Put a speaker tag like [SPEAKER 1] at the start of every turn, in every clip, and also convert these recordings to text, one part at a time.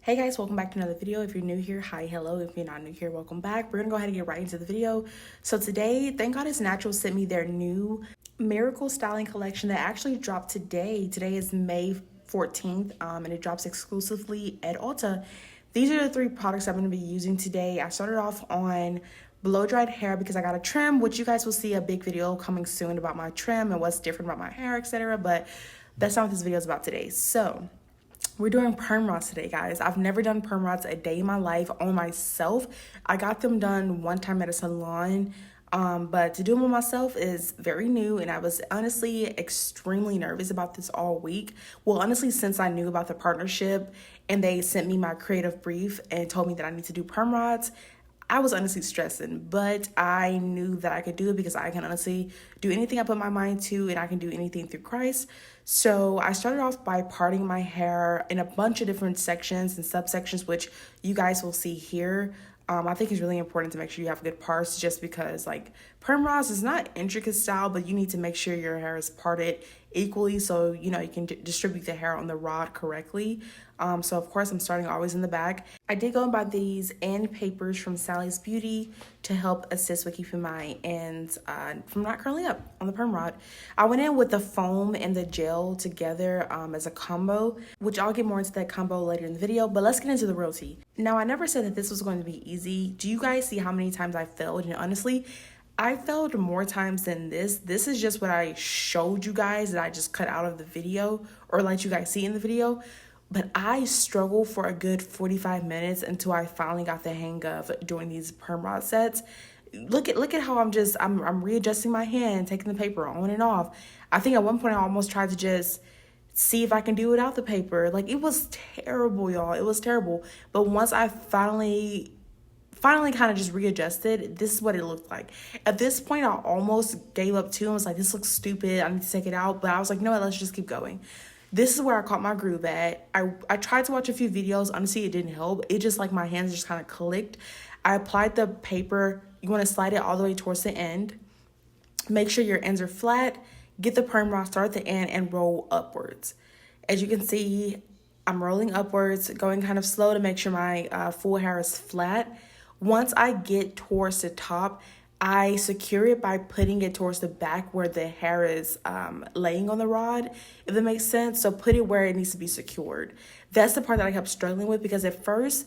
[SPEAKER 1] Hey guys, welcome back to another video. If you're new here, hi, hello. If you're not new here, welcome back. We're gonna go ahead and get right into the video. So today, thank God It's Natural sent me their new miracle styling collection that actually dropped today. Today is May 14th, and it drops exclusively at Ulta. These are the three products I'm gonna be using today. I started off on blow-dried hair because I got a trim, which you guys will see a big video coming soon about my trim and what's different about my hair, etc. But that's not what this video is about today. So we're doing perm rods today, guys. I've never done perm rods a day in my life on myself. I got them done one time at a salon, but to do them on myself is very new, and I was honestly extremely nervous about this all week. Well, honestly, since I knew about the partnership and they sent me my creative brief and told me that I need to do perm rods, I was honestly stressing, but I knew that I could do it because I can honestly do anything I put my mind to, and I can do anything through Christ. So I started off by parting my hair in a bunch of different sections and subsections, which you guys will see here. I think it's really important to make sure you have good parts, just because like perm rods is not intricate style, but you need to make sure your hair is parted equally so you can distribute the hair on the rod correctly. So of course I'm starting always in the back. I did go and buy these end papers from Sally's Beauty to help assist with keeping my ends from not curling up on the perm rod. I went in with the foam and the gel together as a combo, which I'll get more into that combo later in the video, but let's get into the real tea. Now, I never said that this was going to be easy. Do you guys see how many times I failed? And honestly, I failed more times than this. This is just what I showed you guys that I just cut out of the video or let you guys see in the video. But I struggled for a good 45 minutes until I finally got the hang of doing these perm rod sets. Look at how I'm readjusting my hand, taking the paper on and off. I think at one point I almost tried to just see if I can do it without the paper. Like, it was terrible, y'all. It was terrible. But once I finally kind of just readjusted, this is what it looked like. At this point, I almost gave up too. I was like, this looks stupid. I need to take it out. But I was like, no, let's just keep going. This is where I caught my groove at. I tried to watch a few videos. Honestly, it didn't help. It just like my hands just kind of clicked. I applied the paper. You want to slide it all the way towards the end. Make sure your ends are flat. Get the perm rod, start at the end, and roll upwards. As you can see, I'm rolling upwards, going kind of slow to make sure my full hair is flat. Once I get towards the top, I secure it by putting it towards the back where the hair is laying on the rod, if that makes sense. So put it where it needs to be secured. That's the part that I kept struggling with, because at first,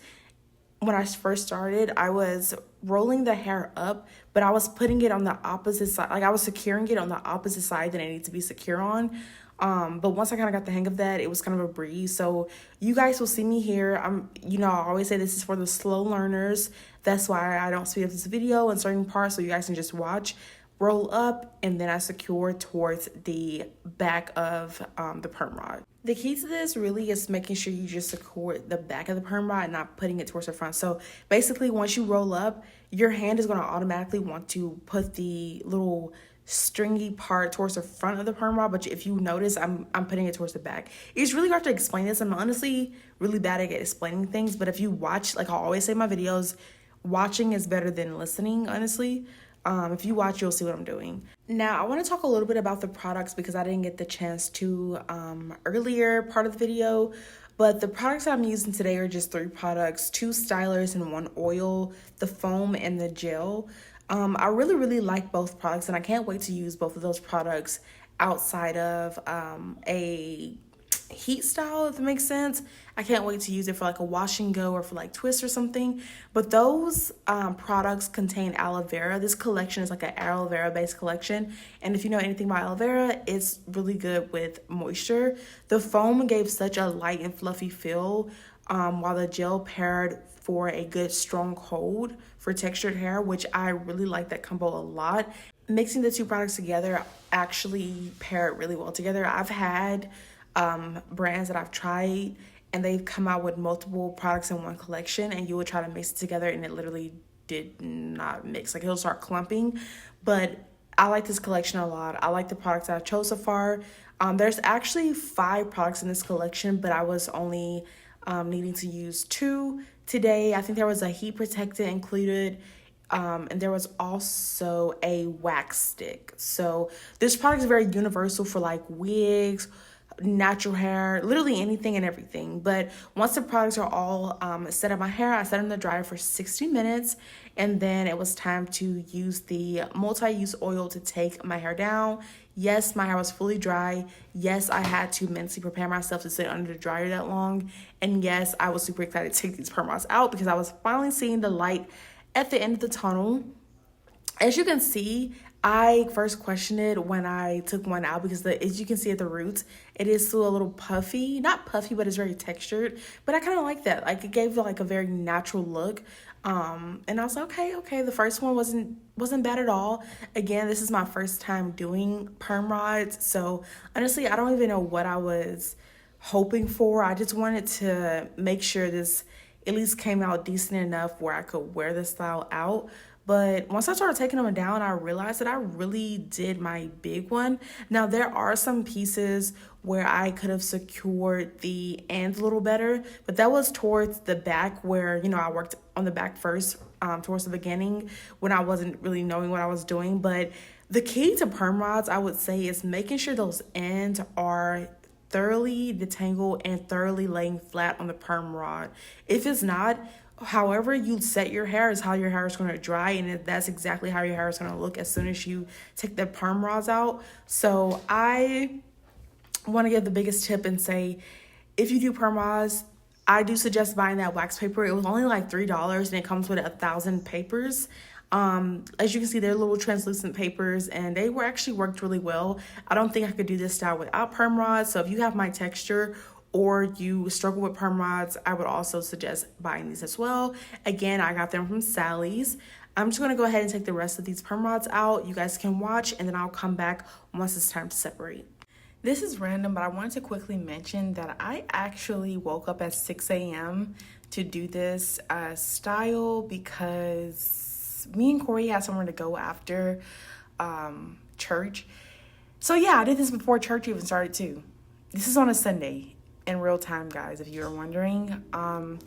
[SPEAKER 1] when I first started, I was rolling the hair up, but I was putting it on the opposite side. Like, I was securing it on the opposite side that I need to be secure on. But once I kind of got the hang of that, it was kind of a breeze. So you guys will see me here. I always say this is for the slow learners. That's why I don't speed up this video in certain parts, so you guys can just watch, roll up, and then I secure towards the back of the perm rod. The key to this really is making sure you just secure the back of the perm rod and not putting it towards the front. So basically, once you roll up, your hand is going to automatically want to put the little stringy part towards the front of the perm rod, but if you notice, I'm putting it towards the back. It's really hard to explain this. I'm honestly really bad at explaining things, but if you watch, like I always say in my videos, watching is better than listening, honestly. If you watch, you'll see what I'm doing. Now, I want to talk a little bit about the products because I didn't get the chance to earlier part of the video. But the products that I'm using today are just 3 products, 2 stylers and 1 oil, the foam and the gel. I really, really like both products, and I can't wait to use both of those products outside of a heat style, if that makes sense. I can't wait to use it for like a wash and go or for like twists or something. But those products contain aloe vera. This collection is like an aloe vera based collection, and if you know anything about aloe vera, it's really good with moisture. The foam gave such a light and fluffy feel, while the gel paired for a good strong hold for textured hair, which I really like that combo a lot. Mixing the 2 products together actually pair really well together. I've had brands that I've tried and they've come out with multiple products in one collection, and you would try to mix it together and it literally did not mix. Like, it'll start clumping. But I like this collection a lot. I like the products that I chose so far. There's actually 5 products in this collection, but I was only needing to use 2 today. I think there was a heat protectant included, and there was also a wax stick. So this product is very universal for like wigs, natural hair, literally anything and everything. But once the products are all set on my hair, I set them in the dryer for 60 minutes. And then it was time to use the multi-use oil to take my hair down. Yes, my hair was fully dry. Yes, I had to mentally prepare myself to sit under the dryer that long. And yes, I was super excited to take these perm rods out because I was finally seeing the light at the end of the tunnel. As you can see, I first questioned it when I took one out because as you can see at the roots, it is still a little puffy. Not puffy, but it's very textured. But I kind of like that. Like, it gave like a very natural look. And I was like, okay. The first one wasn't bad at all. Again, this is my first time doing perm rods. So honestly, I don't even know what I was hoping for. I just wanted to make sure this at least came out decent enough where I could wear the style out. But once I started taking them down, I realized that I really did my big one. Now, there are some pieces where I could have secured the ends a little better, but that was towards the back where, you know, I worked on the back first, towards the beginning when I wasn't really knowing what I was doing. But the key to perm rods, I would say, is making sure those ends are thoroughly detangled and thoroughly laying flat on the perm rod. If it's not, however you set your hair is how your hair is going to dry, and that's exactly how your hair is going to look as soon as you take the perm rods out. So I want to give the biggest tip and say, if you do perm rods, I do suggest buying that wax paper. It was only like $3 and it comes with 1,000 papers. As you can see, they're little translucent papers and they were actually worked really well. I don't think I could do this style without perm rods. So if you have my texture or you struggle with perm rods, I would also suggest buying these as well. Again, I got them from Sally's. I'm just going to go ahead and take the rest of these perm rods out. You guys can watch and then I'll come back once it's time to separate. This is random, but I wanted to quickly mention that I actually woke up at 6 a.m. to do this style because me and Corey had somewhere to go after church. So yeah, I did this before church even started too. This is on a Sunday in real time, guys, if you're wondering. I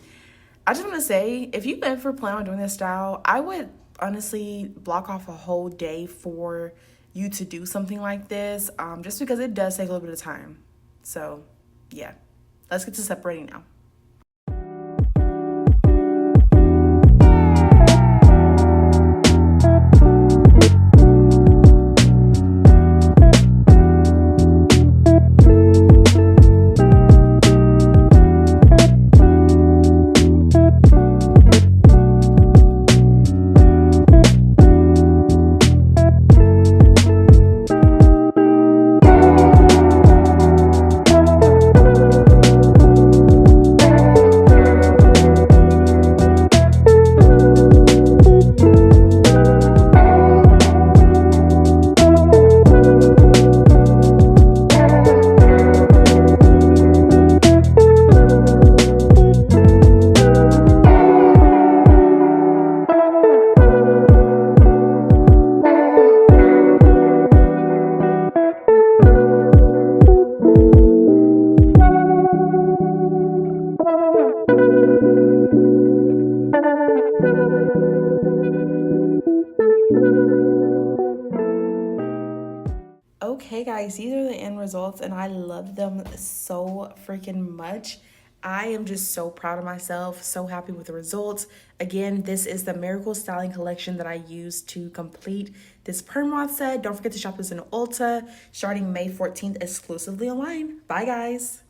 [SPEAKER 1] just want to say, if you ever plan on doing this style, I would honestly block off a whole day for you to do something like this, just because it does take a little bit of time. So yeah, let's get to separating now. Okay guys, these are the end results and I love them so freaking much. I am just so proud of myself, so happy with the results. Again, this is the Miracle Styling Collection that I used to complete this perm rod set. Don't forget to shop this in Ulta starting May 14th exclusively online. Bye guys.